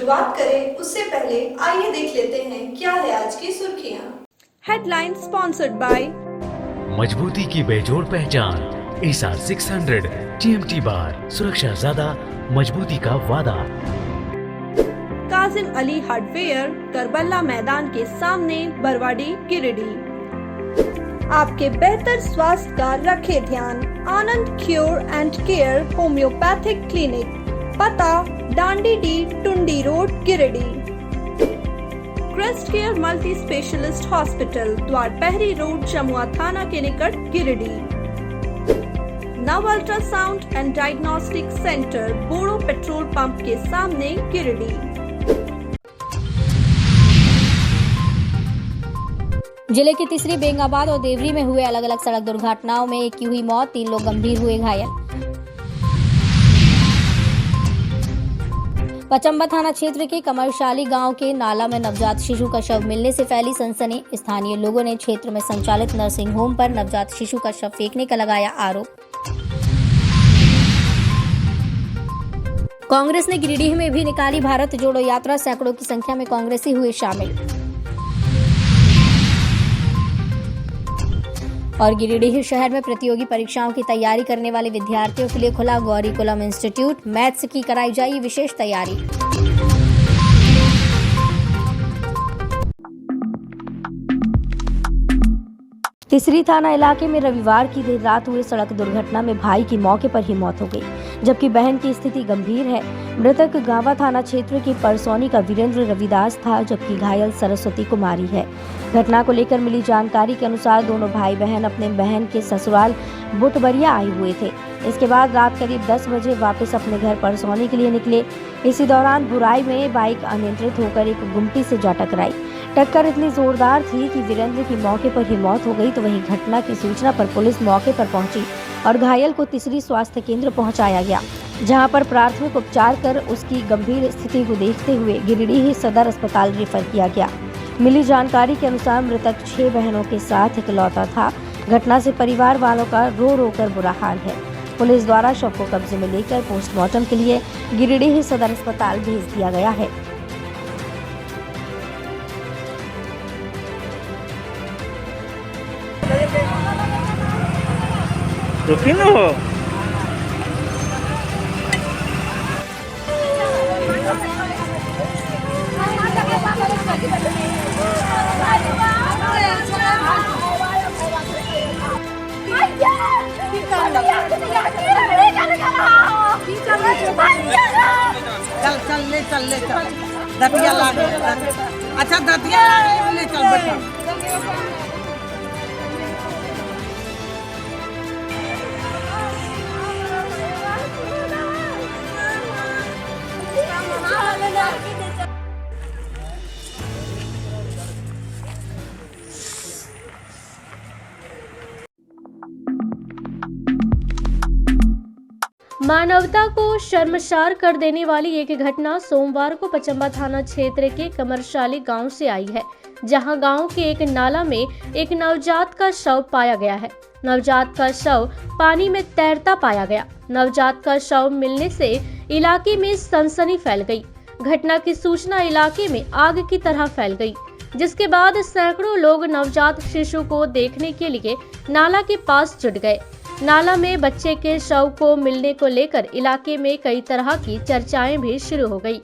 शुरुआत करें उससे पहले आइए देख लेते हैं क्या है आज की सुर्खियां। हेडलाइन स्पॉन्सर्ड बाय मजबूती की बेजोड़ पहचान ASR 600 TMT बार, सुरक्षा ज्यादा, मजबूती का वादा। काजिम अली हार्डवेयर, करबला मैदान के सामने, बरवाडी, गिरिडीह। आपके बेहतर स्वास्थ्य का रखे ध्यान। Anand cure and care homeopathic clinic, पता डांडी डी Tundi road, Giridih. Crest care multi specialist hospital, Dwarpahari road, Jamua थाना के निकट, Giridih. Nav ultrasound and diagnostic centre, Bodo petrol pump के सामने, गिरिडीह। जिले की तीसरी बेंगाबाद और देवरी में हुए अलग अलग सड़क दुर्घटनाओं में एक की हुई मौत, 3 लोग गंभीर हुए घायल। पचम्बा थाना क्षेत्र के कमरशाली गांव के नाला में नवजात शिशु का शव मिलने से फैली सनसनी। स्थानीय लोगों ने क्षेत्र में संचालित नर्सिंग होम पर नवजात शिशु का शव फेंकने का लगाया आरोप। कांग्रेस ने गिरिडीह में भी निकाली भारत जोड़ो यात्रा, सैकड़ों की संख्या में कांग्रेसी हुए शामिल। और गिरिडीह शहर में प्रतियोगी परीक्षाओं की तैयारी करने वाले विद्यार्थियों के लिए खुला गौरीकुलम इंस्टीट्यूट, मैथ्स की कराई जाएगी विशेष तैयारी। तीसरी थाना इलाके में रविवार की देर रात हुए सड़क दुर्घटना में भाई की मौके पर ही मौत हो गई, जबकि बहन की स्थिति गंभीर है। मृतक गांवा थाना क्षेत्र के परसौनी का वीरेंद्र रविदास था, जबकि घायल सरस्वती कुमारी है। घटना को लेकर मिली जानकारी के अनुसार दोनों भाई बहन अपने बहन के ससुराल बुटबरिया आए हुए थे। इसके बाद रात करीब 10 बजे वापस अपने घर परसौनी के लिए निकले। इसी दौरान बुराई में बाइक अनियंत्रित होकर एक गुमटी से जा टकराई। टक्कर इतनी जोरदार थी कि वीरेंद्र की मौके पर ही मौत हो गई। तो वहीं घटना की सूचना पर पुलिस मौके पर पहुंची और घायल को तीसरी स्वास्थ्य केंद्र पहुंचाया गया, जहां पर प्राथमिक उपचार कर उसकी गंभीर स्थिति को देखते हुए गिरिडीह सदर अस्पताल रेफर किया गया। मिली जानकारी के अनुसार मृतक 6 बहनों के साथ इकलौता था। घटना से परिवार वालों का रो रो कर बुरा हाल है। पुलिस द्वारा शव को कब्जे में लेकर पोस्टमार्टम के लिए गिरिडीह सदर अस्पताल भेज दिया गया है। चल ले दतिया ला। अच्छा दतिया ले चल बेटा। मानवता को शर्मसार कर देने वाली एक घटना सोमवार को पचम्बा थाना क्षेत्र के कमरशाली गांव से आई है, जहां गांव के एक नाला में एक नवजात का शव पाया गया है। नवजात का शव पानी में तैरता पाया गया। नवजात का शव मिलने से इलाके में सनसनी फैल गई। घटना की सूचना इलाके में आग की तरह फैल गई, जिसके बाद सैकड़ों लोग नवजात शिशु को देखने के लिए नाला के पास जुट गए। नाला में बच्चे के शव को मिलने को लेकर इलाके में कई तरह की चर्चाएं भी शुरू हो गई।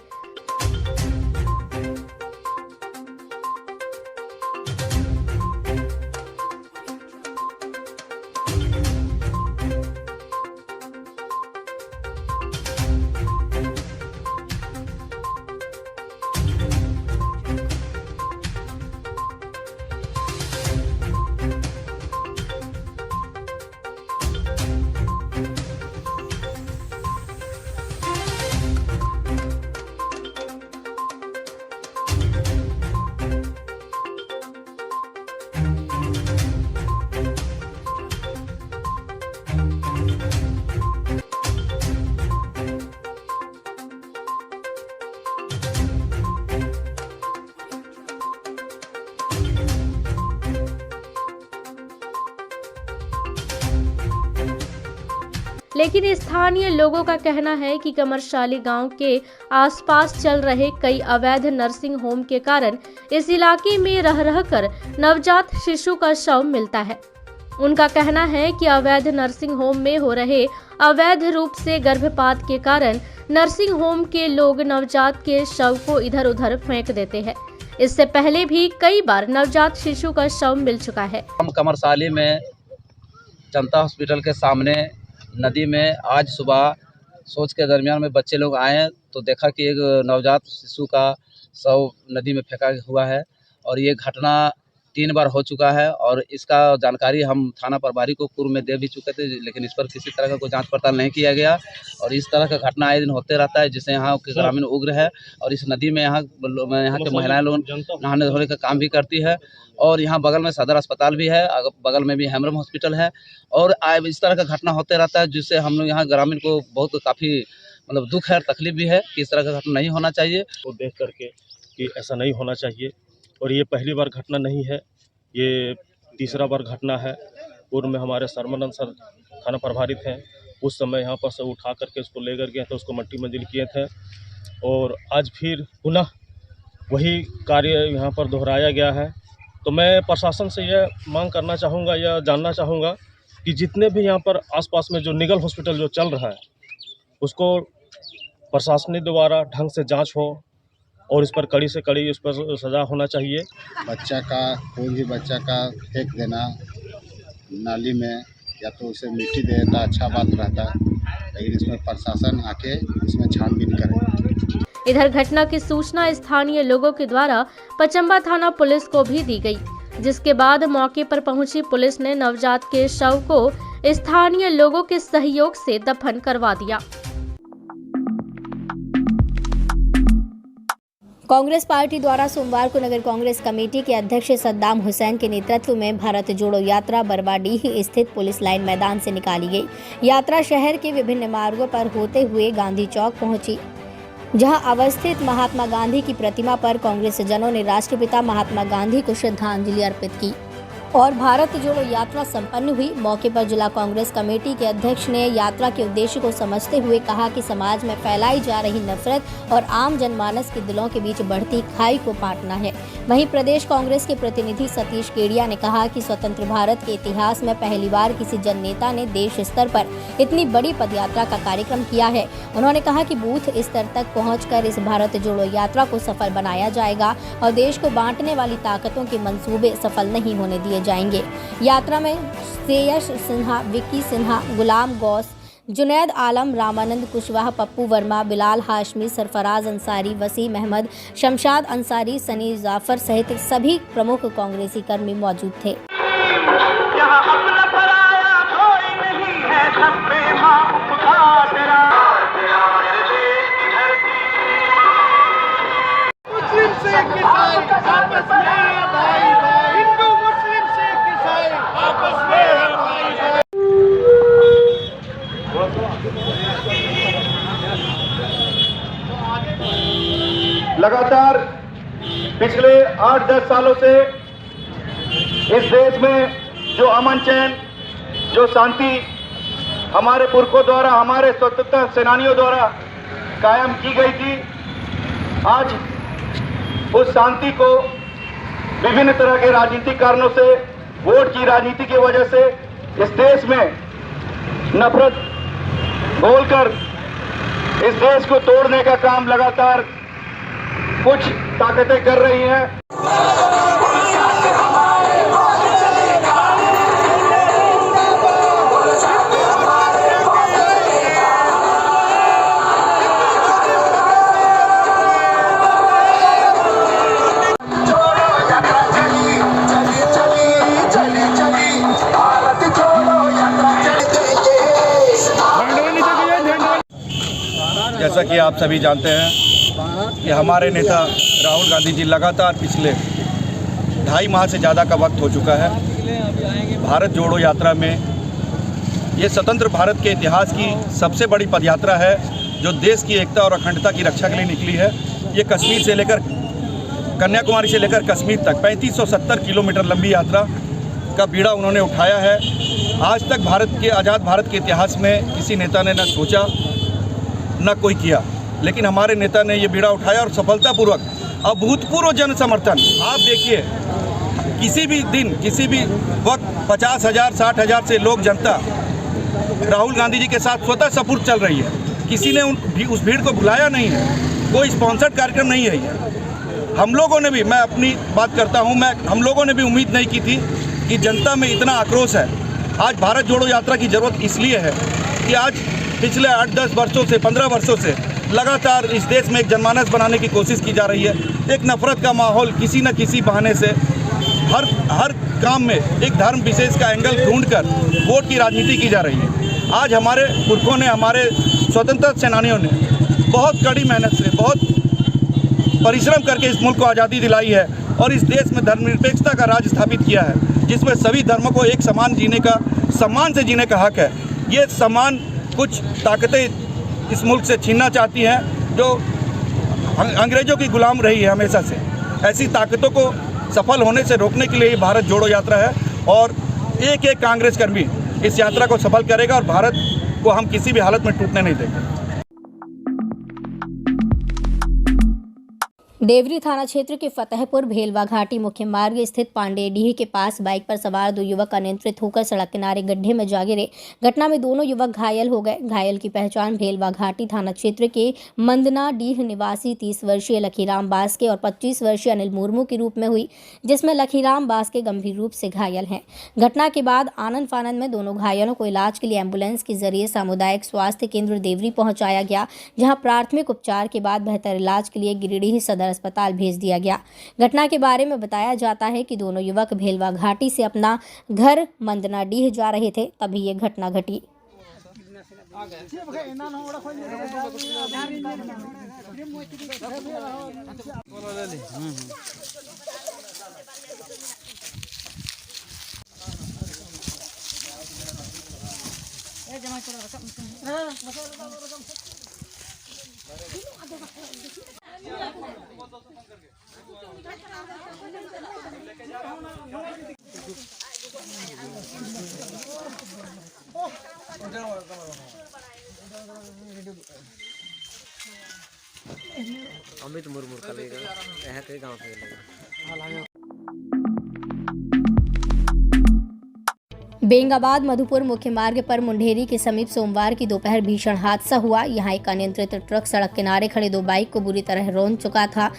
लेकिन स्थानीय लोगों का कहना है कि कमरशाली गांव के आसपास चल रहे कई अवैध नर्सिंग होम के कारण इस इलाके में रह रहकर नवजात शिशु का शव मिलता है। उनका कहना है कि अवैध नर्सिंग होम में हो रहे अवैध रूप से गर्भपात के कारण नर्सिंग होम के लोग नवजात के शव को इधर उधर फेंक देते हैं। इससे पहले भी कई बार नवजात शिशु का शव मिल चुका है। हम कमरसाली में जनता हॉस्पिटल के सामने नदी में आज सुबह सोच के दरमियान में बच्चे लोग आए तो देखा कि एक नवजात शिशु का शव नदी में फेंका हुआ है और ये घटना 3 बार हो चुका है और इसका जानकारी हम थाना प्रभारी को पूर्व में दे भी चुके थे, लेकिन इस पर किसी तरह का कोई जांच पड़ताल नहीं किया गया और इस तरह का घटना आए दिन होते रहता है, जिससे यहाँ के ग्रामीण उग्र है और इस नदी में यहाँ के महिलाएं लोग नहाने धोने का काम भी करती है और यहाँ बगल में सदर अस्पताल भी है, बगल में भी हेमरम हॉस्पिटल है और इस तरह का घटना होते रहता है, जिससे हम लोग यहाँ ग्रामीण को बहुत काफ़ी मतलब दुख है और तकलीफ भी है कि इस तरह का घटना नहीं होना चाहिए। वो देख करके कि ऐसा नहीं होना चाहिए और ये पहली बार घटना नहीं है, ये तीसरा बार घटना है। पूर्व में हमारे सरमनंद सर थाना प्रभारी थे, उस समय यहाँ पर से उठा करके उसको लेकर गए थे, उसको मट्टी मंजिल किए थे और आज फिर पुनः वही कार्य यहाँ पर दोहराया गया है। तो मैं प्रशासन से यह मांग करना चाहूँगा या जानना चाहूँगा कि जितने भी यहाँ पर आसपास में जो निगल हॉस्पिटल जो चल रहा है उसको प्रशासनिक द्वारा ढंग से जांच हो और इस पर कड़ी से कड़ी इस पर सज़ा होना चाहिए। बच्चा का कोई भी बच्चा का फेंक देना नाली में या तो उसे मिट्टी दे देता अच्छा बात रहता, लेकिन इसमें प्रशासन आके इसमें छानबीन करे। इधर घटना की सूचना स्थानीय लोगों के द्वारा पचम्बा थाना पुलिस को भी दी गई, जिसके बाद मौके पर पहुंची पुलिस ने नवजात के शव को स्थानीय लोगों के सहयोग से दफन करवा दिया। कांग्रेस पार्टी द्वारा सोमवार को नगर कांग्रेस कमेटी के अध्यक्ष सद्दाम हुसैन के नेतृत्व में भारत जोड़ो यात्रा बरवाडीह स्थित पुलिस लाइन मैदान से निकाली गई। यात्रा शहर के विभिन्न मार्गों पर होते हुए गांधी चौक पहुंची, जहां अवस्थित महात्मा गांधी की प्रतिमा पर कांग्रेस जनों ने राष्ट्रपिता महात्मा गांधी को श्रद्धांजलि अर्पित की और भारत जोड़ो यात्रा संपन्न हुई। मौके पर जिला कांग्रेस कमेटी के अध्यक्ष ने यात्रा के उद्देश्य को समझते हुए कहा कि समाज में फैलाई जा रही नफरत और आम जनमानस के दिलों के बीच बढ़ती खाई को पाटना है। वहीं प्रदेश कांग्रेस के प्रतिनिधि सतीश केडिया ने कहा कि स्वतंत्र भारत के इतिहास में पहली बार किसी जन नेता ने देश स्तर पर इतनी बड़ी पदयात्रा का कार्यक्रम किया है। उन्होंने कहा कि बूथ स्तर तक पहुंचकर इस भारत जोड़ो यात्रा को सफल बनाया जाएगा और देश को बांटने वाली ताकतों के मंसूबे सफल नहीं होने दिए जाएंगे। यात्रा में श्रेयस सिन्हा, विक्की सिन्हा, गुलाम गौस, जुनैद आलम, रामानंद कुशवाहा, पप्पू वर्मा, बिलाल हाशमी, सरफराज अंसारी, वसीम अहमद, शमशाद अंसारी, सनी जाफर सहित सभी प्रमुख कांग्रेसी कर्मी मौजूद थे। लगातार पिछले 8-10 सालों से इस देश में जो अमन चैन, जो शांति हमारे पुरखों द्वारा, हमारे स्वतंत्रता सेनानियों द्वारा कायम की गई थी, आज उस शांति को विभिन्न तरह के राजनीतिक कारणों से, वोट की राजनीति की वजह से इस देश में नफरत घोलकर इस देश को तोड़ने का काम लगातार कुछ ताकतें कर रही हैं। जैसा कि आप सभी जानते हैं कि हमारे नेता राहुल गांधी जी लगातार पिछले 2.5 माह से ज़्यादा का वक्त हो चुका है भारत जोड़ो यात्रा में। ये स्वतंत्र भारत के इतिहास की सबसे बड़ी पदयात्रा है जो देश की एकता और अखंडता की रक्षा के लिए निकली है। ये कश्मीर से लेकर कन्याकुमारी से लेकर कश्मीर तक 3570 किलोमीटर लंबी यात्रा का बीड़ा उन्होंने उठाया है आज तक भारत के आज़ाद भारत के इतिहास में किसी नेता ने न सोचा न कोई किया, लेकिन हमारे नेता ने ये बीड़ा उठाया और सफलतापूर्वक अभूतपूर्व जन समर्थन। आप देखिए, किसी भी दिन किसी भी वक्त 50,000 60,000 से लोग जनता राहुल गांधी जी के साथ स्वतः सपुर्द चल रही है। किसी ने उस भीड़ को बुलाया नहीं है, कोई स्पॉन्सर्ड कार्यक्रम नहीं है ये। हम लोगों ने भी, मैं अपनी बात करता हूँ, हम लोगों ने भी उम्मीद नहीं की थी कि जनता में इतना आक्रोश है। आज भारत जोड़ो यात्रा की ज़रूरत इसलिए है कि आज पिछले 8-10 वर्षों से 15 वर्षों से लगातार इस देश में एक जनमानस बनाने की कोशिश की जा रही है। एक नफरत का माहौल किसी न किसी बहाने से हर काम में एक धर्म विशेष का एंगल ढूंढकर वोट की राजनीति की जा रही है। आज हमारे पुरखों ने, हमारे स्वतंत्रता सेनानियों ने बहुत कड़ी मेहनत से, बहुत परिश्रम करके इस मुल्क को आज़ादी दिलाई है और इस देश में धर्मनिरपेक्षता का राज स्थापित किया है, जिसमें सभी धर्मों को एक समान सम्मान से जीने का हक है। ये सम्मान कुछ ताकतें इस मुल्क से छीनना चाहती हैं, जो अंग्रेज़ों की गुलाम रही है हमेशा से। ऐसी ताकतों को सफल होने से रोकने के लिए ये भारत जोड़ो यात्रा है और एक एक कांग्रेस कर्मी इस यात्रा को सफल करेगा और भारत को हम किसी भी हालत में टूटने नहीं देंगे। देवरी थाना क्षेत्र के फतेहपुर भेलवा घाटी मुख्य मार्ग स्थित पांडेडीह के पास बाइक पर सवार 2 युवक अनियंत्रित होकर सड़क किनारे गड्ढे में जा गिरे। घटना में दोनों युवक घायल हो गए। घायल की पहचान भेलवा घाटी थाना क्षेत्र के मंदनाडीह निवासी 30 वर्षीय लखीराम बास्के और 25 वर्षीय अनिल मुर्मू के रूप में हुई, जिसमें लखीराम बास्के गंभीर रूप से घायल हैं। घटना के बाद आनंद फानंद में दोनों घायलों को इलाज के लिए एम्बुलेंस के जरिए सामुदायिक स्वास्थ्य केंद्र देवरी पहुंचाया गया, जहां प्राथमिक उपचार के बाद बेहतर इलाज के लिए गिरिडीह सदर अस्पताल भेज दिया गया। घटना के बारे में बताया जाता है कि दोनों युवक भेलवा घाटी से अपना घर मंदनाडीह जा रहे थे, तभी ये घटना घटी। अमित मुर्मू का गाँव के बेंगाबाद मधुपुर मुख्य मार्ग पर मुंडेरी के समीप सोमवार की दोपहर भीषण हादसा हुआ। यहां एक अनियंत्रित ट्रक सड़क किनारे खड़े 2 बाइक को बुरी तरह रौंद चुका था।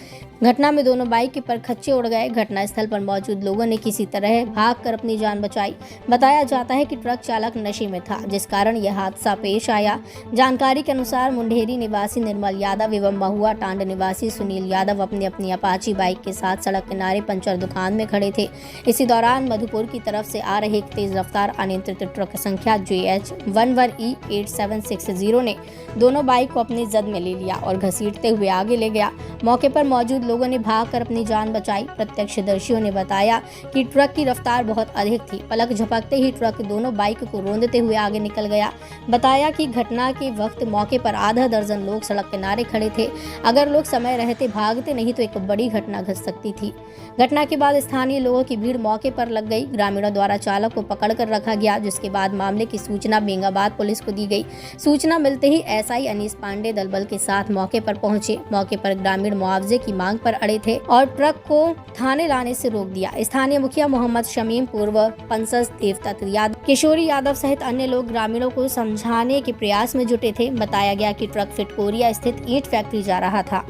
घटना में दोनों बाइक के परखच्चे उड़ गए। घटनास्थल पर मौजूद लोगों ने किसी तरह भागकर अपनी जान बचाई। बताया जाता है कि ट्रक चालक नशे में था, जिस कारण यह हादसा पेश आया। जानकारी के अनुसार मुंडेरी निवासी निर्मल यादव एवं महुआ टांड निवासी सुनील यादव अपनी अपनी अपाची बाइक के साथ सड़क किनारे पंचर दुकान में खड़े थे। इसी दौरान मधुपुर की तरफ से आ रहे एक तेज रफ्तार अनियंत्रित ट्रक संख्या JH11E8760 ने दोनों बाइक को अपनी जद में ले लिया और घसीटते हुए आगे ले गया। मौके पर मौजूद लोगों ने भागकर अपनी जान बचाई। प्रत्यक्षदर्शियों ने बताया कि ट्रक की रफ्तार बहुत अधिक थी। पलक झपकते ही ट्रक दोनों बाइक को रौंदते हुए आगे निकल गया। बताया कि घटना के वक्त मौके पर आधा दर्जन लोग सड़क किनारे खड़े थे। अगर लोग समय रहते भागते नहीं तो एक बड़ी घटना घट सकती थी। घटना के बाद स्थानीय लोगों की भीड़ मौके पर लग गई। ग्रामीणों द्वारा चालक को पकड़कर रखा गया, जिसके बाद मामले की सूचना बेंगाबाद पुलिस को दी गई। सूचना मिलते ही एसआई अनीस पांडे दलबल के साथ मौके पर पहुंचे। मौके पर ग्रामीण मुआवजे की मांग पर अड़े थे और ट्रक को थाने लाने से रोक दिया। स्थानीय मुखिया मोहम्मद शमीम, पूर्व पंसद देवदत्त यादव, किशोरी यादव सहित अन्य लोग ग्रामीणों को समझाने के प्रयास में जुटे थे। बताया गया कि ट्रक फिटकोरिया स्थित ईंट फैक्ट्री जा रहा था।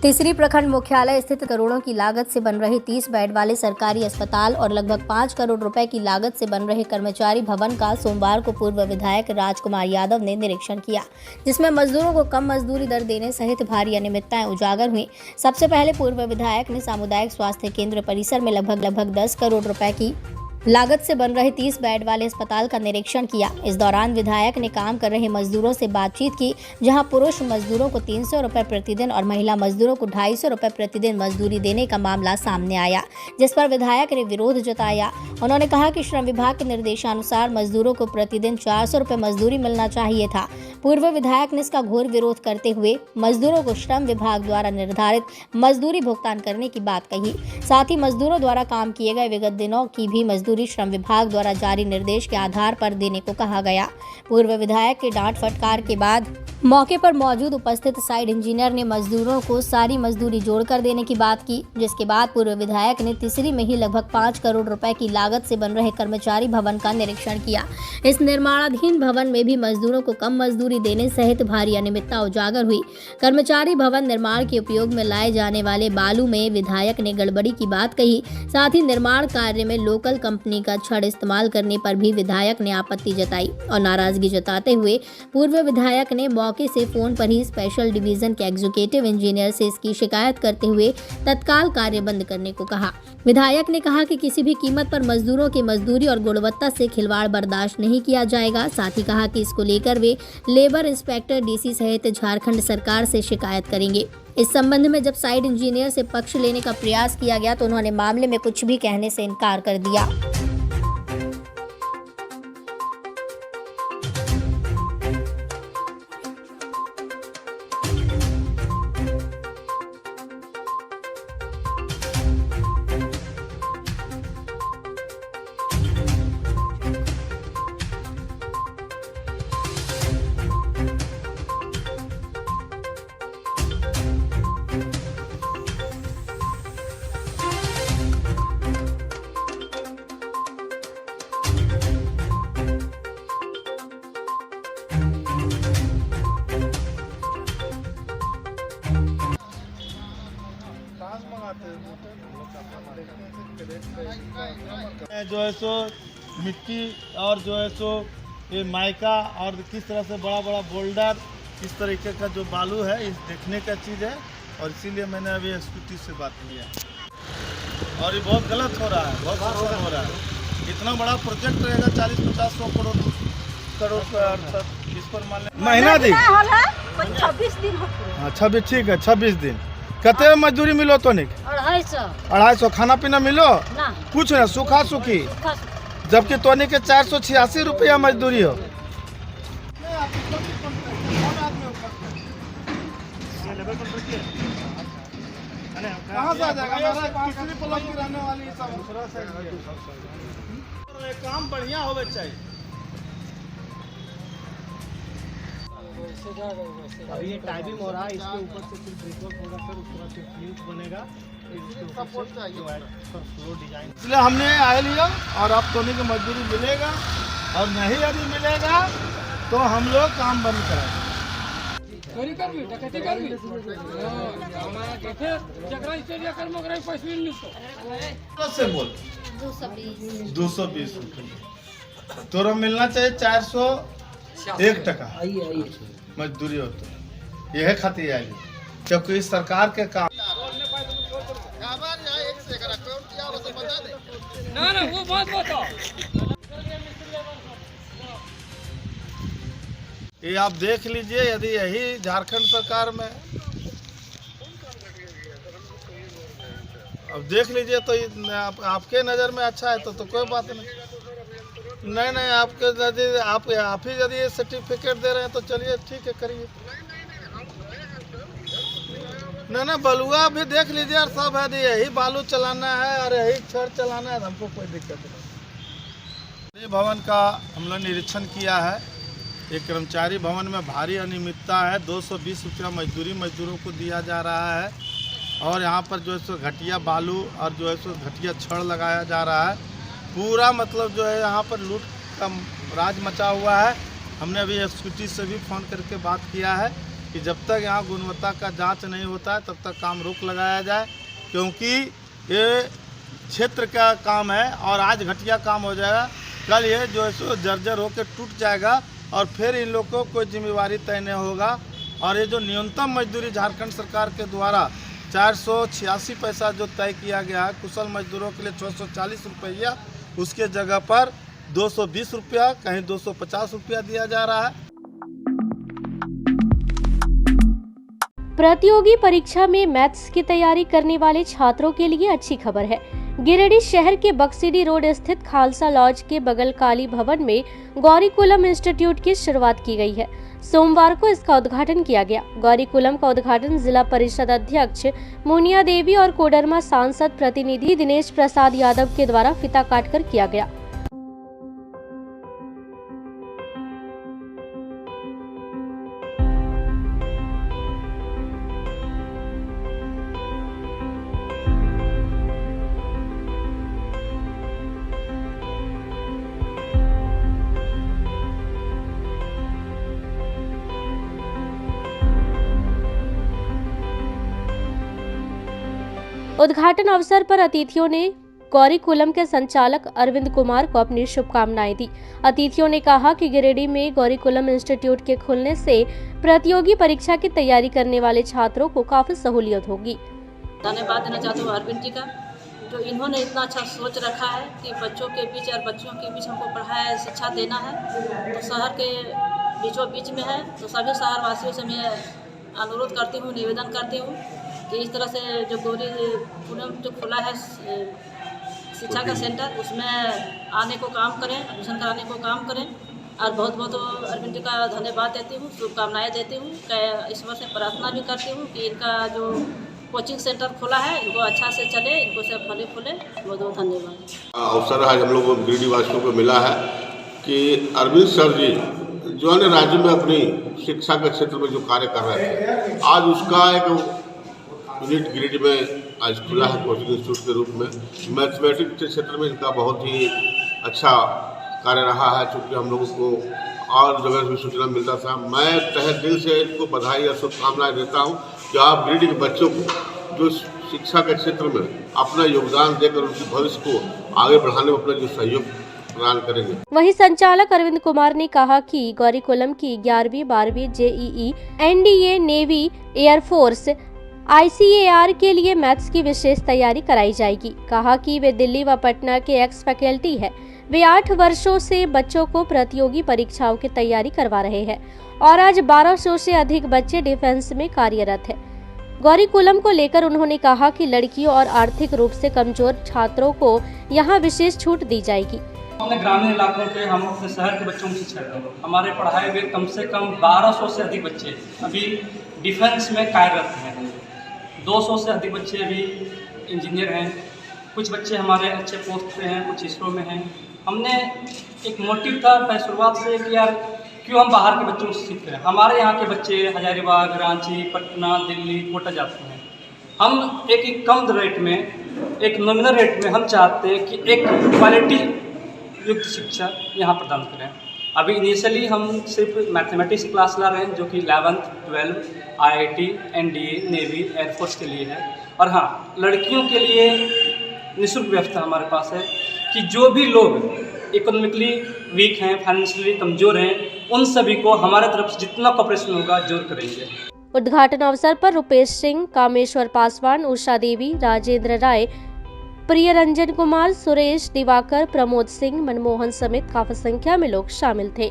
तिसरी प्रखंड मुख्यालय स्थित करोड़ों की लागत से बन रहे 30 बेड वाले सरकारी अस्पताल और लगभग 5 करोड़ रुपए की लागत से बन रहे कर्मचारी भवन का सोमवार को पूर्व विधायक राजकुमार यादव ने निरीक्षण किया, जिसमें मजदूरों को कम मजदूरी दर देने सहित भारी अनियमितताएं उजागर हुई। सबसे पहले पूर्व विधायक ने सामुदायिक स्वास्थ्य केंद्र परिसर में लगभग 10 करोड़ रुपए की लागत से बन रहे 30 बेड वाले अस्पताल का निरीक्षण किया। इस दौरान विधायक ने काम कर रहे मजदूरों से बातचीत की, जहां पुरुष मजदूरों को 300 रुपए प्रतिदिन और महिला मजदूरों को 250 रुपए प्रतिदिन मजदूरी देने का मामला सामने आया, जिस पर विधायक ने विरोध जताया। उन्होंने कहा कि श्रम विभाग के निर्देशानुसार मजदूरों को प्रतिदिन 400 रुपए मजदूरी मिलना चाहिए था। पूर्व विधायक ने इसका घोर विरोध करते हुए मजदूरों को श्रम विभाग द्वारा निर्धारित मजदूरी भुगतान करने की बात कही। साथ ही मजदूरों द्वारा काम किए गए विगत दिनों की भी मजदूरी श्रम विभाग द्वारा जारी निर्देश के आधार पर देने को कहा गया। पूर्व विधायक के डांट फटकार के बाद मौके पर मौजूद उपस्थित साइड इंजीनियर ने मजदूरों को सारी मजदूरी जोड़कर देने की बात की, जिसके बाद पूर्व विधायक ने तिसरी में ही लगभग 5 करोड़ रुपए की लागत से बन रहे कर्मचारी भवन का निरीक्षण किया। इस निर्माणाधीन भवन में भी मजदूरों को कम मजदूरी देने सहित भारी अनियमितता उजागर हुई। कर्मचारी भवन निर्माण के उपयोग में लाए जाने वाले बालू में विधायक ने गड़बड़ी की बात कही। साथ ही निर्माण कार्य में लोकल कंपनी का छड़ इस्तेमाल करने पर भी विधायक ने आपत्ति जताई और नाराजगी जताते हुए पूर्व विधायक ने मौके से फोन पर ही स्पेशल डिवीजन के एग्जीक्यूटिव इंजीनियर से इसकी शिकायत करते हुए तत्काल कार्य बंद करने को कहा। विधायक ने कहा कि किसी भी कीमत पर मजदूरों की मजदूरी और गुणवत्ता से खिलवाड़ बर्दाश्त नहीं किया जाएगा। साथ ही कहा कि इसको लेकर वे लेबर इंस्पेक्टर, डीसी सहित झारखंड सरकार से शिकायत करेंगे। इस संबंध में जब साइड इंजीनियर से पक्ष लेने का प्रयास किया गया तो उन्होंने मामले में कुछ भी कहने से इनकार कर दिया। जो है सो मिट्टी और जो है सो ये माइका और किस तरह से बड़ा बड़ा बोल्डर, इस तरीके का जो बालू है, इस देखने का चीज़ है और इसीलिए मैंने अभी एसपीटी से बात किया और ये बहुत गलत हो रहा है, बहुत शोषण हो रहा है। इतना बड़ा प्रोजेक्ट रहेगा 40-50-100 करोड़ का, इस पर मान लें महीना दिन 26 दिन। हाँ 26, ठीक है 26 दिन। कते मजदूरी मिलो तो नहीं? 250। खाना पीना मिलो ना, कुछ ना, सूखा सूखी, जबकि तोनी के 486 रुपया मजदूरी हो। कहाँ से आ जाएगा? काम बढ़िया होवे चाहिए। अभी ये टाइमिंग हो रहा है, इसके ऊपर से फिर ब्रेकवर्क होगा, फिर उस तरह से फ्लिंट बनेगा, इसलिए हमने आए लिया और अब तोनी की मजदूरी मिलेगा और नहीं यदि मिलेगा तो हम लोग काम बंद कराएंगे। बोल 220 तोरा मिलना चाहिए 401 टका मजदूरी हो तो यह खातिर आई, क्योंकि सरकार के काम ना वो बात बताओ। ये आप देख लीजिए, यदि यही झारखंड सरकार में अब देख लीजिए तो आपके नज़र में अच्छा है तो कोई बात नहीं आपके यदि आप ही यदि ये सर्टिफिकेट दे रहे हैं तो चलिए ठीक है, करिए। ना बलुआ भी देख लीजिए और सब है, यही बालू चलाना है और यही छड़ चलाना है, हमको कोई दिक्कत नहीं। ये भवन का हम लोग निरीक्षण किया है। एक कर्मचारी भवन में भारी अनियमितता है। 220 रुपया मजदूरी मजदूरों को दिया जा रहा है और यहाँ पर जो है सो घटिया बालू और जो है सो घटिया छड़ लगाया जा रहा है। पूरा मतलब जो है यहाँ पर लूट का राज मचा हुआ है। हमने अभी एसपीटी से भी फ़ोन करके बात किया है, कि जब तक यहाँ गुणवत्ता का जांच नहीं होता है तब तक काम रोक लगाया जाए, क्योंकि ये क्षेत्र का काम है और आज घटिया काम हो जाएगा, कल ये जो है सो जर्जर होकर टूट जाएगा और फिर इन लोगों को कोई जिम्मेवारी तय नहीं होगा। और ये जो न्यूनतम मजदूरी झारखंड सरकार के द्वारा 486 पैसा जो तय किया गया है कुशल मजदूरों के लिए 640 रुपया, उसके जगह पर 220 रुपया, कहीं 250 रुपया दिया जा रहा है। प्रतियोगी परीक्षा में मैथ्स की तैयारी करने वाले छात्रों के लिए अच्छी खबर है। गिरिडीह शहर के बक्सीडी रोड स्थित खालसा लॉज के बगल काली भवन में गौरीकुलम इंस्टीट्यूट की शुरुआत की गई है। सोमवार को इसका उद्घाटन किया गया। गौरीकुलम का उद्घाटन जिला परिषद अध्यक्ष मुनिया देवी और कोडरमा सांसद प्रतिनिधि दिनेश प्रसाद यादव के द्वारा फीता काटकर किया गया। उद्घाटन अवसर पर अतिथियों ने गौरीकुलम के संचालक अरविंद कुमार को अपनी शुभकामनाएं दी। अतिथियों ने कहा कि गिरिडीह में गौरीकुलम इंस्टीट्यूट के खुलने से प्रतियोगी परीक्षा की तैयारी करने वाले छात्रों को काफी सहूलियत होगी। धन्यवाद देना चाहता हूँ अरविंद जी का, जो इन्होंने इतना अच्छा सोच रखा है कि बच्चों के बीच और बच्चियों के बीच हमको पढ़ाया शिक्षा देना है। तो शहर के बीचों बीच में है, तो सभी शहर वासियों से मैं अनुरोध करती हूँ, निवेदन करती हूँ कि इस तरह से जो गौरीकुलम जो खुला है शिक्षा का सेंटर, उसमें आने को काम करें, एडमिशन कराने को काम करें। और बहुत बहुत अरविंद जी का धन्यवाद देती हूँ, शुभकामनाएं देती हूँ। ईश्वर से प्रार्थना भी करती हूँ कि इनका जो कोचिंग सेंटर खुला है इनको अच्छा से चले, इनको से फले फूले। बहुत बहुत धन्यवाद। अवसर आज हम लोग गिरिडीह वासियों को मिला है कि अरविंद सर जी जो है राज्य में अपनी शिक्षा के क्षेत्र में जो कार्य कर रहे थे, आज उसका एक यूनिट गिरिडीह में आज खुला है कोचिंग इंस्टीट्यूट के रूप में। मैथमेटिक्स के क्षेत्र में इनका बहुत ही अच्छा कार्य रहा है, चूँकि हम लोगों को और जगह भी सूचना मिलता था। मैं तहे दिल से इनको बधाई और शुभकामनाएं देता हूं कि आप गिरिडीह के बच्चों को जो शिक्षा के क्षेत्र में अपना योगदान देकर उनके भविष्य को आगे बढ़ाने में अपना जो सहयोग प्रदान करेंगे। वहीं संचालक अरविंद कुमार ने कहा कि गौरीकुलम की 11वीं 12वीं JEE, NDA, navy, air force, ICAR के लिए मैथ्स की विशेष तैयारी कराई जाएगी। कहा कि वे दिल्ली व पटना के एक्स फैकल्टी है। वे 8 वर्षों से बच्चों को प्रतियोगी परीक्षाओं की तैयारी करवा रहे हैं और आज 1200 से अधिक बच्चे डिफेंस में कार्यरत हैं। गौरीकुलम को लेकर उन्होंने कहा कि लड़कियों और आर्थिक रूप से कमजोर छात्रों को यहाँ विशेष छूट दी जाएगी। अपने ग्रामीण इलाकों के हम अपने शहर के बच्चों की शिक्षा दें। हमारे पढ़ाए हुए कम से कम 1200 से अधिक बच्चे अभी डिफेंस में कार्यरत हैं। 200 से अधिक बच्चे अभी इंजीनियर हैं। कुछ बच्चे हमारे अच्छे पोस्ट पे हैं, कुछ इसरो में हैं। हमने एक मोटिव था शुरुआत से कि यार क्यों हम बाहर के बच्चों को शिक्षित करें। हमारे यहाँ के बच्चे हजारीबाग, रांची, पटना, दिल्ली, कोटा जाते हैं। हम एक कम रेट में, एक नॉमिनल रेट में हम चाहते हैं कि एक क्वालिटी युक्त शिक्षा यहाँ प्रदान करें। अभी इनिशियली हम सिर्फ मैथमेटिक्स क्लास ला रहे हैं, जो कि 11th, 12th, IIT, NDA, navy, air force के लिए है। और हाँ, लड़कियों के लिए निःशुल्क व्यवस्था हमारे पास है कि जो भी लोग इकोनॉमिकली वीक हैं, फाइनेंशियली कमज़ोर हैं, उन सभी को हमारे तरफ से जितना कॉपरेशन होगा जोर करेंगे। उद्घाटन अवसर पर रुपेश सिंह, कामेश्वर पासवान, उषा देवी, राजेंद्र राय, प्रिय रंजन कुमार, सुरेश, दिवाकर, प्रमोद सिंह, मनमोहन समेत काफी संख्या में लोग शामिल थे।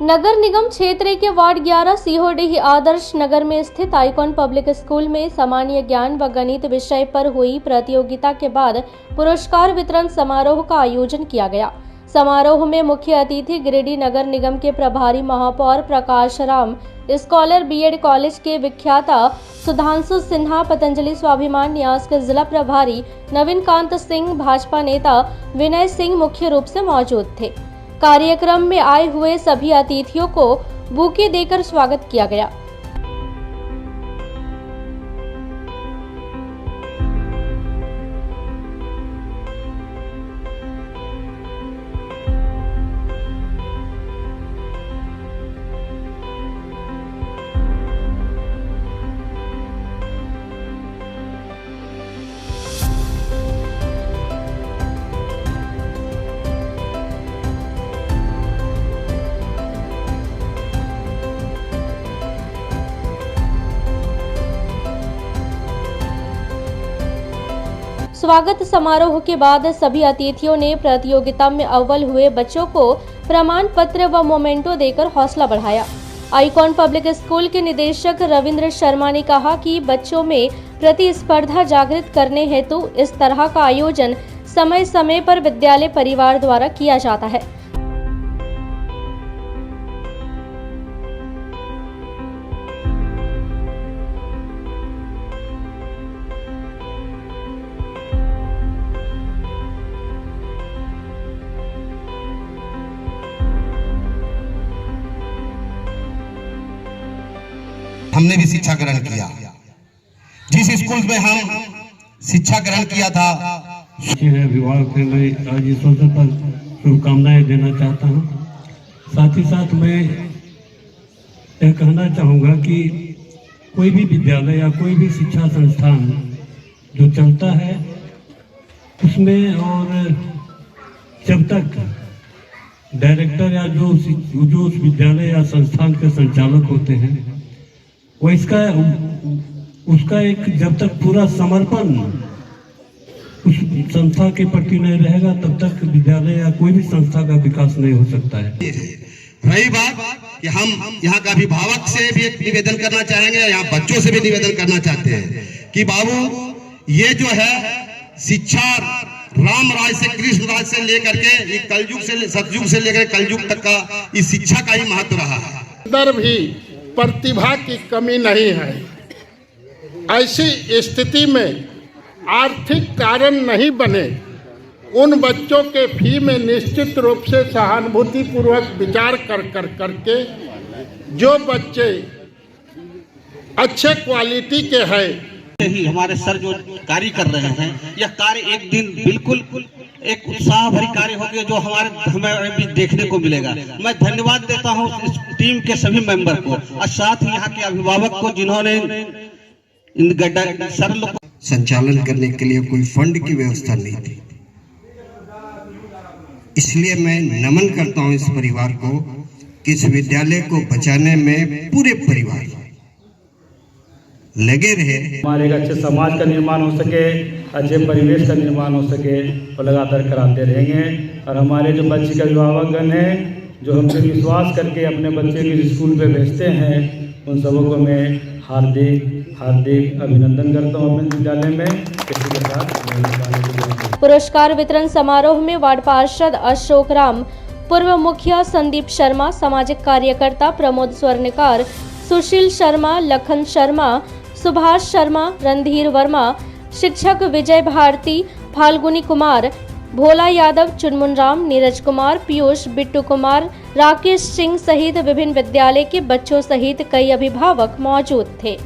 नगर निगम क्षेत्र के वार्ड 11 सीहोडीह आदर्श नगर में स्थित आइकॉन पब्लिक स्कूल में सामान्य ज्ञान व गणित विषय पर हुई प्रतियोगिता के बाद पुरस्कार वितरण समारोह का आयोजन किया गया। समारोह में मुख्य अतिथि गिरिडीह नगर निगम के प्रभारी महापौर प्रकाश राम, स्कॉलर बीएड कॉलेज के विख्याता सुधांशु सिन्हा, पतंजलि स्वाभिमान न्यास के जिला प्रभारी नवीन कांत सिंह, भाजपा नेता विनय सिंह मुख्य रूप से मौजूद थे। कार्यक्रम में आए हुए सभी अतिथियों को बुके देकर स्वागत किया गया। स्वागत समारोह के बाद सभी अतिथियों ने प्रतियोगिता में अव्वल हुए बच्चों को प्रमाण पत्र व मोमेंटो देकर हौसला बढ़ाया। आइकॉन पब्लिक स्कूल के निदेशक रविंद्र शर्मा ने कहा कि बच्चों में प्रतिस्पर्धा जागृत करने हेतु इस तरह का आयोजन समय समय पर विद्यालय परिवार द्वारा किया जाता है। हमने भी शिक्षा ग्रहण किया। जिस स्कूल में हम शिक्षा ग्रहण किया था, अभिभावक है, मैं आज इस अवसर पर शुभकामनाएं देना चाहता हूं। साथ ही साथ मैं यह कहना चाहूँगा कि कोई भी विद्यालय या कोई भी शिक्षा संस्थान जो चलता है उसमें, और जब तक डायरेक्टर या जो उस विद्यालय या संस्थान के संचालक होते हैं वो उसका एक जब तक पूरा समर्पण उस संस्था के प्रति नहीं रहेगा तब तक विद्यालय या कोई भी संस्था का विकास नहीं हो सकता है। रही बात कि हम यहाँ का अभिभावक से भी एक निवेदन करना चाहेंगे, यहाँ बच्चों से भी निवेदन करना चाहते हैं कि बाबू ये जो है शिक्षा राम राज से कृष्ण राज से लेकर के ये कलयुग से सतयुग से लेकर कलयुग तक का इस शिक्षा का ही महत्व रहा है। अंदर भी प्रतिभा की कमी नहीं है। ऐसी स्थिति में आर्थिक कारण नहीं बने, उन बच्चों के फी में निश्चित रूप से सहानुभूति पूर्वक विचार करके जो बच्चे अच्छे क्वालिटी के हैं, ही हमारे सर जो कार्य कर रहे हैं, यह कार्य एक दिन बिल्कुल एक उत्साह भरी कार्य होगी जो हमें भी देखने को मिलेगा। मैं धन्यवाद देता हूं इस टीम के सभी मेंबर को और साथ ही यहाँ के अभिभावक को जिन्होंने इन सरल संचालन करने के लिए कोई फंड की व्यवस्था नहीं थी। इसलिए मैं नमन करता हूं इस परिवार को कि इस विद्यालय को बचाने में पूरे परिवार लगे रहे। हमारे एक अच्छे समाज का निर्माण हो सके, अच्छे परिवेश का निर्माण हो सके और लगातार कराते रहेंगे। और हमारे जो बच्चे के अभिभावकगण हैं जो हमसे विश्वास करके अपने बच्चे के स्कूल पे भेजते हैं, उन सबों को मैं हार्दिक अभिनंदन करता हूँ अपने विद्यालय में। इसी के साथ पुरस्कार वितरण समारोह में वार्ड पार्षद अशोक राम, पूर्व मुखिया संदीप शर्मा, सामाजिक कार्यकर्ता प्रमोद स्वर्णकार, सुशील शर्मा, लखन शर्मा, सुभाष शर्मा, रणधीर वर्मा, शिक्षक विजय भारती, फाल्गुनी कुमार, भोला यादव, चुनमुन राम, नीरज कुमार, पीयूष, बिट्टू कुमार, राकेश सिंह सहित विभिन्न विद्यालय के बच्चों सहित कई अभिभावक मौजूद थे।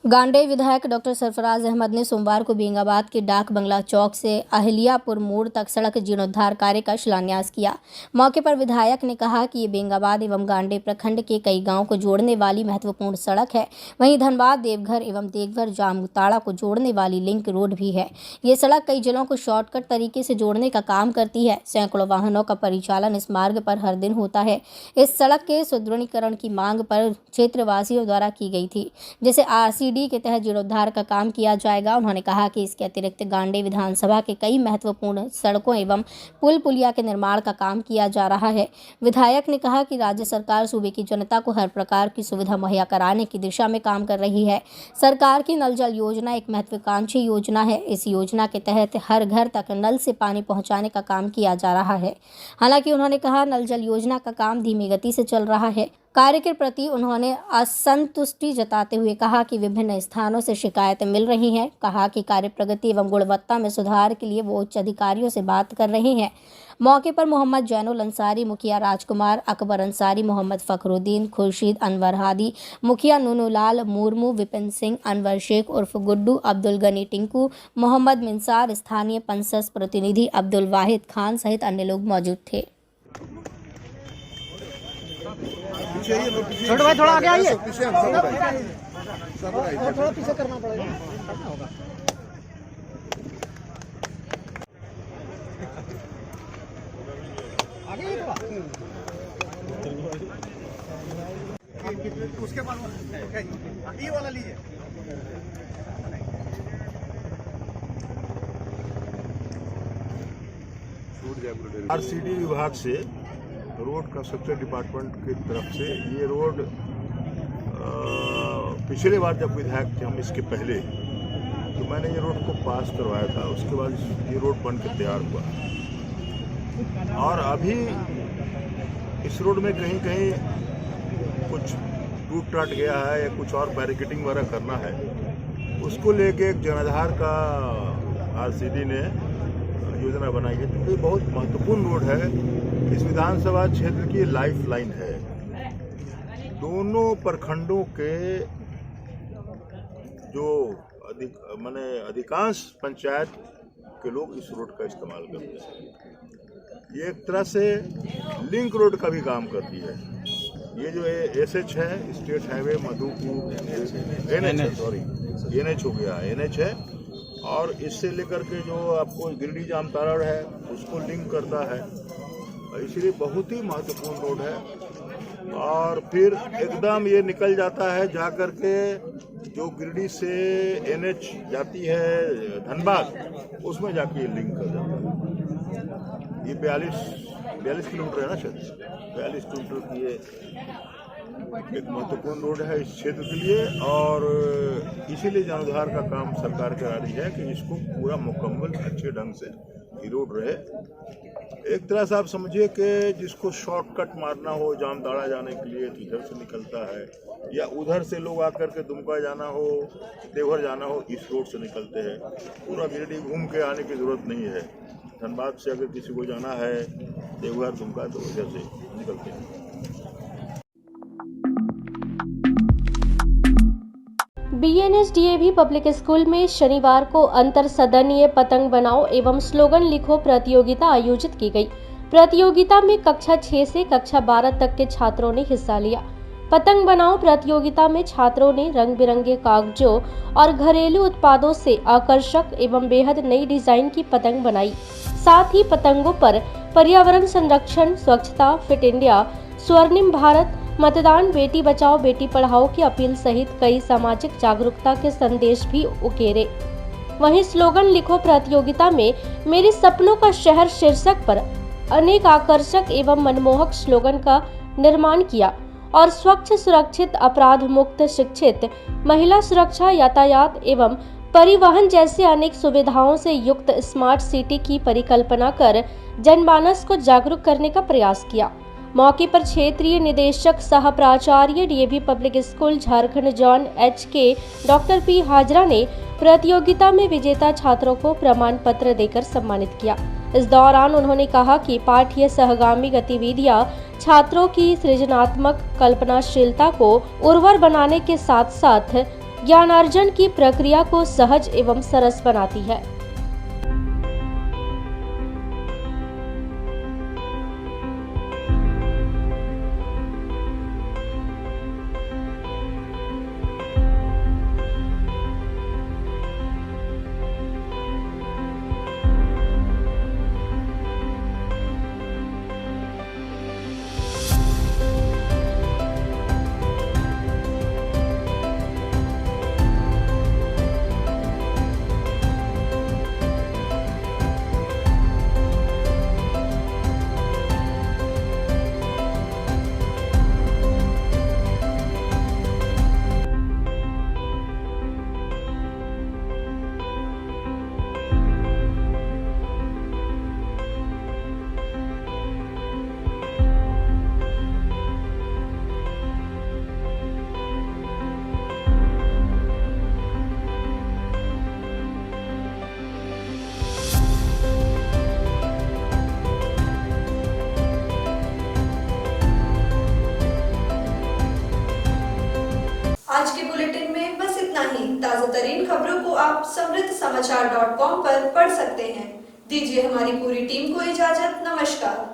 गांडेय विधायक डॉक्टर सरफराज अहमद ने सोमवार को बेंगाबाद के डाक बंगला चौक से अहिल्यापुर मोड़ तक सड़क जीर्णोद्धार कार्य का शिलान्यास किया। मौके पर विधायक ने कहा कि ये बेंगाबाद एवं गांडेय प्रखंड के कई गांवों को जोड़ने वाली महत्वपूर्ण सड़क है। वहीं धनबाद, देवघर एवं देवघर जामताड़ा को जोड़ने वाली लिंक रोड भी है। ये सड़क कई जिलों को शॉर्टकट तरीके से जोड़ने का काम करती है। सैकड़ों वाहनों का परिचालन इस मार्ग पर हर दिन होता है। इस सड़क के सुदृढ़ीकरण की मांग पर क्षेत्रवासियों द्वारा की गई थी, जिसे RCD के तहत जीर्णोद्धार का काम किया जाएगा। उन्होंने कहा कि इसके अतिरिक्त गांडेय विधानसभा के कई महत्वपूर्ण सड़कों एवं पुल पुलिया के निर्माण का काम किया जा रहा है। विधायक ने कहा कि राज्य सरकार सूबे की जनता को हर प्रकार की सुविधा मुहैया कराने की दिशा में काम कर रही है। सरकार की नल जल योजना एक महत्वाकांक्षी योजना है। इस योजना के तहत हर घर तक नल से पानी पहुंचाने का काम किया जा रहा है। हालांकि उन्होंने कहा नल जल योजना का काम धीमी गति से चल रहा है। कार्य के प्रति उन्होंने असंतुष्टि जताते हुए कहा कि विभिन्न स्थानों से शिकायतें मिल रही हैं। कहा कि कार्य प्रगति एवं गुणवत्ता में सुधार के लिए वो उच्च अधिकारियों से बात कर रहे हैं। मौके पर मोहम्मद जैनुल अंसारी, मुखिया राजकुमार, अकबर अंसारी, मोहम्मद फखरुद्दीन, खुर्शीद, अनवर हादी, मुखिया नूनूलाल मुर्मू, विपिन सिंह, अनवर शेख उर्फ गुड्डू, अब्दुल गनी टिंकू, मोहम्मद मिंसार, स्थानीय पंसस प्रतिनिधि अब्दुल वाहिद खान सहित अन्य लोग मौजूद थे। छोटे भाई थोड़ा आगे आइए, और थोड़ा पीछे करना पड़ेगा। आगे ही थोड़ा उसके बाद ये वाला लीजिए। आरसीडी विभाग से रोड कंस्ट्रक्शन डिपार्टमेंट की तरफ से ये रोड पिछले बार जब विधायक थे हम इसके पहले, तो मैंने ये रोड को पास करवाया था। उसके बाद ये रोड बन के तैयार हुआ और अभी इस रोड में कहीं कहीं कुछ टूट टाट गया है या कुछ और बैरिकेडिंग वगैरह करना है। उसको लेके एक जनाधार का आरसीडी ने योजना बनाई है। तो ये बहुत महत्वपूर्ण रोड है, इस विधानसभा क्षेत्र की लाइफ लाइन है। दोनों प्रखंडों के जो अधिकांश पंचायत के लोग इस रोड का इस्तेमाल करते हैं। ये एक तरह से लिंक रोड का भी काम करती है। ये जो एसएच है, स्टेट हाईवे मधुपुर एनएच हो गया, एनएच है, और इससे लेकर के जो आपको गिरिडीह जामताड़ा है उसको लिंक करता है, इसलिए बहुत ही महत्वपूर्ण रोड है। और फिर एकदम ये निकल जाता है जा कर के जो गिरिडीह से एनएच जाती है धनबाद, उसमें जाके ये लिंक कर जाता है। ये 42 किलोमीटर है ना, शायद 42 किलोमीटर की ये एक महत्वपूर्ण रोड है इस क्षेत्र के लिए। और इसीलिए जीर्णोद्धार का काम सरकार करा रही है कि इसको पूरा मुकम्मल अच्छे ढंग से ये रोड रहे। एक तरह से आप समझिए कि जिसको शॉर्टकट मारना हो जामताड़ा जाने के लिए तो इधर से निकलता है, या उधर से लोग आकर के दुमका जाना हो, देवघर जाना हो, इस रोड से निकलते हैं। पूरा गिरिडीह घूम के आने की ज़रूरत नहीं है। धनबाद से अगर किसी को जाना है देवघर दुमका तो उधर से निकलते हैं। बीएनएसडीएवी पब्लिक स्कूल में शनिवार को अंतर सदनीय पतंग बनाओ एवं स्लोगन लिखो प्रतियोगिता आयोजित की गई। प्रतियोगिता में कक्षा 6 से कक्षा 12 तक के छात्रों ने हिस्सा लिया। पतंग बनाओ प्रतियोगिता में छात्रों ने रंग बिरंगे कागजों और घरेलू उत्पादों से आकर्षक एवं बेहद नई डिजाइन की पतंग बनाई। साथ ही पतंगों पर पर्यावरण संरक्षण, स्वच्छता, फिट इंडिया, स्वर्णिम भारत, मतदान, बेटी बचाओ बेटी पढ़ाओ की अपील सहित कई सामाजिक जागरूकता के संदेश भी उकेरे। वहीं स्लोगन लिखो प्रतियोगिता में मेरे सपनों का शहर शीर्षक पर अनेक आकर्षक एवं मनमोहक स्लोगन का निर्माण किया और स्वच्छ, सुरक्षित, अपराध मुक्त, शिक्षित, महिला सुरक्षा, यातायात एवं परिवहन जैसे अनेक सुविधाओं से युक्त स्मार्ट सिटी की परिकल्पना कर जनमानस को जागरूक करने का प्रयास किया। मौके पर क्षेत्रीय निदेशक सह प्राचार्य DAV public school Jharkhand zone HK doctor P Hajra ने प्रतियोगिता में विजेता छात्रों को प्रमाण पत्र देकर सम्मानित किया। इस दौरान उन्होंने कहा कि पाठ्य सहगामी गतिविधियां छात्रों की सृजनात्मक कल्पनाशीलता को उर्वर बनाने के साथ साथ ज्ञानार्जन की प्रक्रिया को सहज एवं सरस बनाती है। आज के बुलेटिन में बस इतना ही। ताजा तरीन खबरों को आप समृद्धसमाचार.com पर पढ़ सकते हैं। दीजिए हमारी पूरी टीम को इजाजत। नमस्कार।